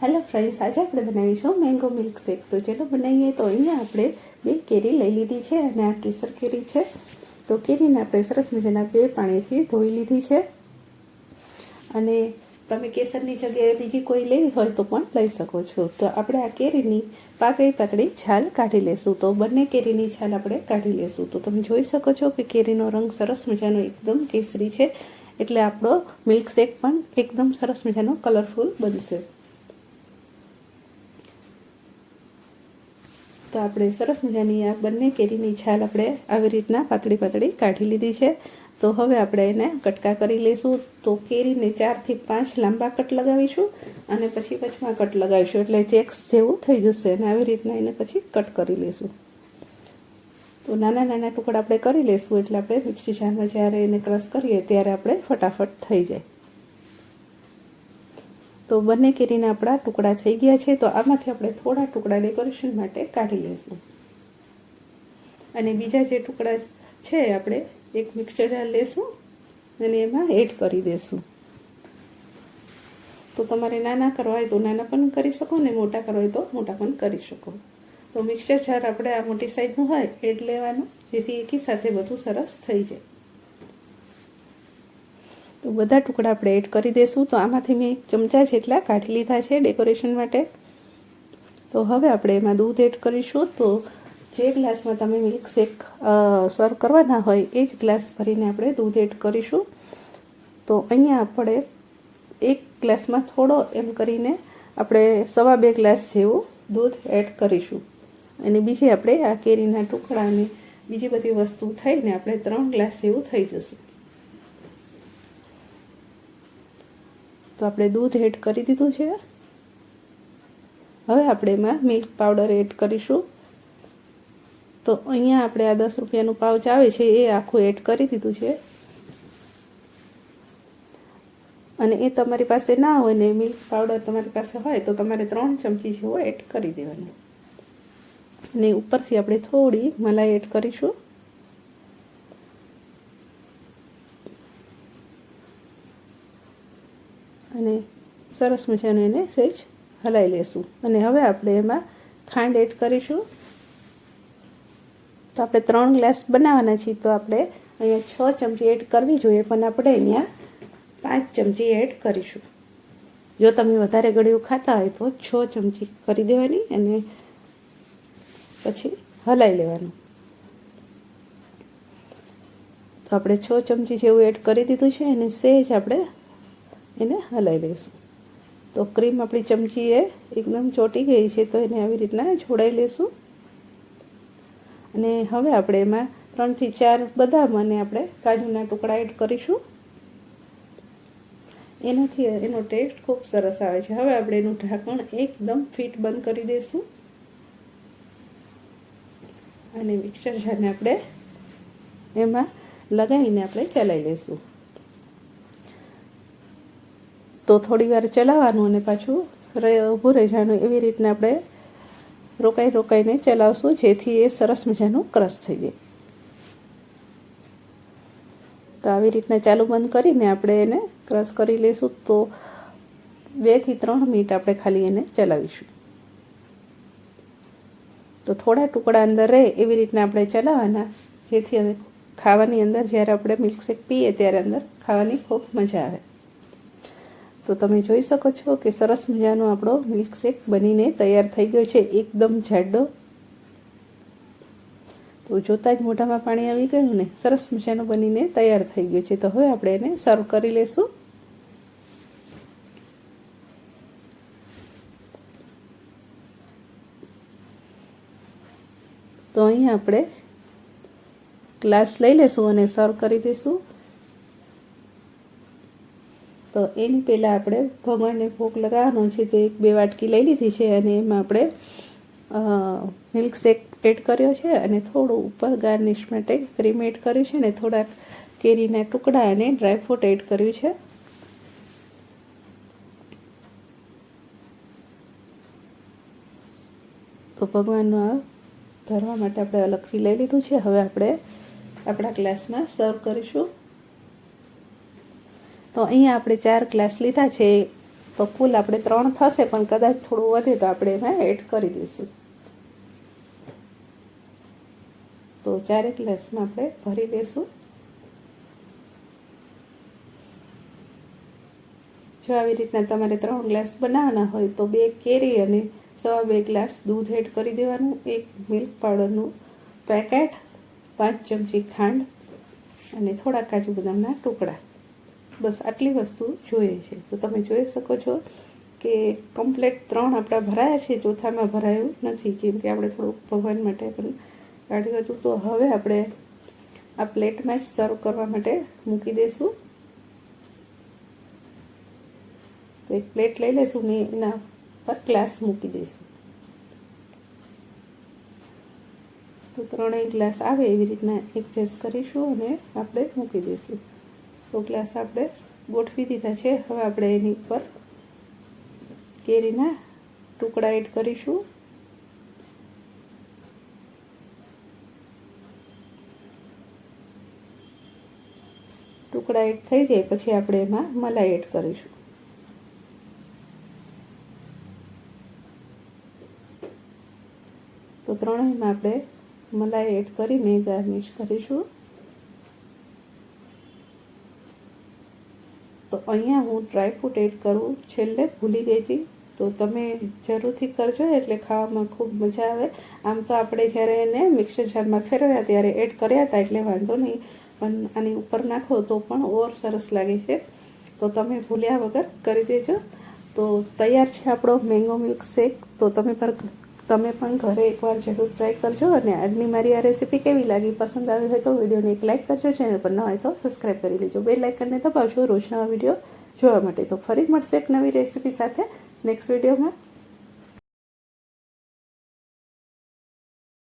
Hello friends, આજે આપણે બનાવીશું મેંગો મિલ્ક શેક. તો ચલો બનાવીએ. તો અહીંયા આપણે 2 કેરી લઈ લીધી છે અને આ કેસર કેરી છે. તો કેરીને આપણે સરસ મજાના 2 પાણીથી ધોઈ લીધી છે અને તમે કેસરની જગ્યાએ બીજી કોઈ લેવી હોય તો પણ લઈ શકો છો. તો આપણે આ કેરીની પાતળી છાલ કાઢી લેશું. તો બંને કેરીની છાલ આપણે કાઢી લેશું. તો તમે જોઈ શકો છો કે કેરીનો રંગ સરસ મજાનો એકદમ કેસરી છે, એટલે આપણો મિલ્ક શેક પણ એકદમ સરસ મજાનો કલરફુલ બનશે. તો આપણે સરસ મજાની આ બંને કેરીની છાલ આપણે આવી રીતના પાતળી કાઢી લીધી છે. તો હવે આપણે એને કટકા કરી લઈશું. તો કેરીને 4 થી 5 લાંબા કટ લગાવીશું અને પછી વચમાં કટ લગાવીશું, એટલે ચેક્સ જેવું થઈ જશે અને આવી રીતના એને પછી કટ કરી લઈશું. તો નાના ટુકડા આપણે કરી લઈશું, એટલે આપણે મિક્સી જારમાં જ્યારે એને ક્રશ કરીએ ત્યારે આપણે ફટાફટ થઈ જાય. તો બંને કેરીના આપણા ટુકડા થઈ ગયા છે. તો આમાંથી આપણે થોડા ટુકડા ડેકોરેશન માટે કાઢી લઈશું અને બીજા જે ટુકડા છે આપણે એક મિક્સર જાર લેશું અને એમાં એડ કરી દઈશું. તો તમારે નાના કરવા હોય તો નાના પણ કરી શકો ને મોટા કરવા હોય તો મોટા પણ કરી શકો. તો મિક્સર જાર આપણે આ મોટી સાઈઝનું હોય એડ લેવાનું, જેથી એકી સાથે બધું સરસ થઈ જાય. તો બધા ટુકડા આપણે એડ કરી દઈશું. તો આમાંથી મેં 1 ચમચા જેટલા કાઢી લીધા છે ડેકોરેશન માટે. તો હવે આપણે એમાં દૂધ એડ કરીશું. તો જે ગ્લાસમાં તમે મિલ્ક શેક સર્વ કરવાના હોય એ જ ગ્લાસ ભરીને આપણે દૂધ એડ કરીશું. તો અહીંયા આપણે 1 ગ્લાસમાં થોડો એમ કરીને આપણે 2.25 ગ્લાસ જેવું દૂધ એડ કરીશું અને બીજી આપણે આ કેરીના ટુકડા અને બીજી બધી વસ્તુ થઈને આપણે 3 ગ્લાસ જેવું થઈ જશે. તો આપણે દૂધ એડ કરી દીધું છે. હવે આપણે એમાં મિલ્ક પાવડર એડ કરીશું. તો અહીંયા આપણે આ 10 રૂપિયાનું પાઉચ આવે છે એ આખું એડ કરી દીધું છે અને એ તમારી પાસે ના હોય ને મિલ્ક પાવડર તમારી પાસે હોય તો તમારે 3 ચમચી જેવો એડ કરી દેવાનો અને ઉપરથી આપણે થોડી મલાઈ એડ કરીશું. અને સરસ મજાનું એને સહેજ હલાવી લેશું અને હવે આપણે એમાં ખાંડ એડ કરીશું. તો આપણે 3 ગ્લાસ બનાવવાના છીએ, તો આપણે અહીંયા 6 ચમચી એડ કરવી જોઈએ, પણ આપણે અહીંયા 5 ચમચી એડ કરીશું. જો તમે વધારે ગળ્યું ખાતા હોય તો 6 ચમચી કરી દેવાની અને પછી હલાવી લેવાનું. તો આપણે 6 ચમચી જેવું એડ કરી દીધું છે અને સહેજ આપણે એને હલાવી લઈશું. તો ક્રીમ આપણી ચમચી એ એકદમ ચોટી ગઈ છે, તો એને આવી રીતના જોડાઈ લેશું અને હવે આપણે એમાં 3 થી 4 બદામ અને આપણે કાજુના ટુકડા એડ કરીશું. એનાથી એનો ટેસ્ટ ખૂબ સરસ આવે છે. હવે આપણે એનું ઢાંકણ એકદમ ફિટ બંધ કરી દઈશું અને મિક્સર જારને આપણે એમાં લગાવીને આપણે ચલાવી લઈશું. તો થોડી વાર ચલાવવાનું અને પાછું ઊભું રહી જવાનું. એવી રીતના આપણે રોકાઈને ચલાવશું, જેથી એ સરસ મજાનું ક્રશ થઈ જાય. તો આવી રીતના ચાલુ બંધ કરીને આપણે એને ક્રશ કરી લઈશું. તો 2 થી 3 મિનિટ આપણે ખાલી એને ચલાવીશું. તો થોડા ટુકડા અંદર રહે એવી રીતના આપણે ચલાવવાના, જેથી ખાવાની અંદર જ્યારે આપણે મિલ્કશેક પીએ ત્યારે અંદર ખાવાની ખૂબ મજા આવે. તો તમે જોઈ શકો છો કે સરસ મજાનો આપણો મિલ્કશેક બનીને તૈયાર થઈ ગયો છે, એકદમ જાડો. તો જોતાં જ મોઢામાં પાણી આવી ગયું ને, સરસ મજાનો બનીને તૈયાર થઈ ગયો છે. તો હવે આપણે એને સર્વ કરી લઈશું. તો અહીંયા આપણે ગ્લાસ લઈ લઈશું અને સર્વ કરી દઈશું. તો એની પહેલાં આપણે ભગવાનને ભોગ લગાવવાનો છે, તે 1-2 વાટકી લઈ લીધી છે અને એમાં આપણે મિલ્ક શેક એડ કર્યો છે અને થોડું ઉપર ગાર્નિશ માટે ક્રીમ એડ કર્યું છે અને થોડાક કેરીના ટુકડા અને ડ્રાયફ્રૂટ એડ કર્યું છે. તો ભગવાનનો આ ધરવા માટે આપણે અલગથી લઈ લીધું છે. હવે આપણે આપણા ગ્લાસમાં સર્વ કરીશું. તો અહીંયા આપણે 4 ગ્લાસ લીધા છે તો કુલ આપણે 3 થશે, પણ કદાચ થોડું વધે તો આપણે એમાં એડ કરી દઈશું. તો 4 ગ્લાસમાં આપણે ભરી લઈશું. જો આવી રીતના તમારે 3 ગ્લાસ બનાવવાના હોય તો 2 કેરી અને 2.25 ગ્લાસ દૂધ એડ કરી દેવાનું, 1 મિલ્ક પાવડરનું પેકેટ, 5 ચમચી ખાંડ અને થોડા કાજુ બદામના ટુકડા. બસ આટલી વસ્તુ જોઈએ છે. તો તમે જોઈ શકો છો કે કમ્પ્લીટ 3 આપણા ભરાયા છે, ચોથામાં ભરાયું નથી, કેમ કે આપણે થોડુંક ભગવાન માટે પણ કાઢ્યું હતું. તો હવે આપણે આ પ્લેટમાં જ સર્વ કરવા માટે મૂકી દઈશું. તો એક પ્લેટ લઈ લઈશું ને એના પર ગ્લાસ મૂકી દઈશું. તો 3 ગ્લાસ આવે એવી રીતના એડજસ્ટ કરીશું અને આપણે મૂકી દઈશું. તો ગ્લાસ આપણે ગોઠવી દીધા છે. હવે આપણે એની ઉપર કેરીના ટુકડા એડ કરીશું. ટુકડા એડ થઈ જાય પછી આપણે એમાં મલાઈ એડ કરીશું. તો ત્રણેયમાં આપણે મલાઈ એડ કરીને ગાર્નિશ કરીશું. તો અહીંયા હું ડ્રાયફ્રૂટ એડ કરું છેલ્લે ભૂલી ગઈ હતી, તો તમે જરૂરથી કરજો, એટલે ખાવામાં ખૂબ મજા આવે. આમ તો આપણે જ્યારે એને મિક્સર જારમાં ફેરવ્યા ત્યારે એડ કર્યા હતા એટલે વાંધો નહીં, પણ આની ઉપર નાખો તો પણ ઓર સરસ લાગે છે. તો તમે ભૂલ્યા વગર કરી દેજો. તો તૈયાર છે આપણો મેંગો મિલ્ક શેક. તો તમે પણ ઘરે એકવાર જરૂર ટ્રાય કરજો. અને આજની મારી આ રેસીપી કેવી લાગી, પસંદ આવી હોય તો વિડીયોને એક લાઇક કરજો, ચેનલ પર ન હોય તો સબસ્ક્રાઈબ કરી લેજો, બેલ આઇકનને દબાવજો રોજ નવા વિડીયો જોવા માટે. તો ફરી મળશે એક નવી રેસીપી સાથે નેક્સ્ટ વિડીયોમાં.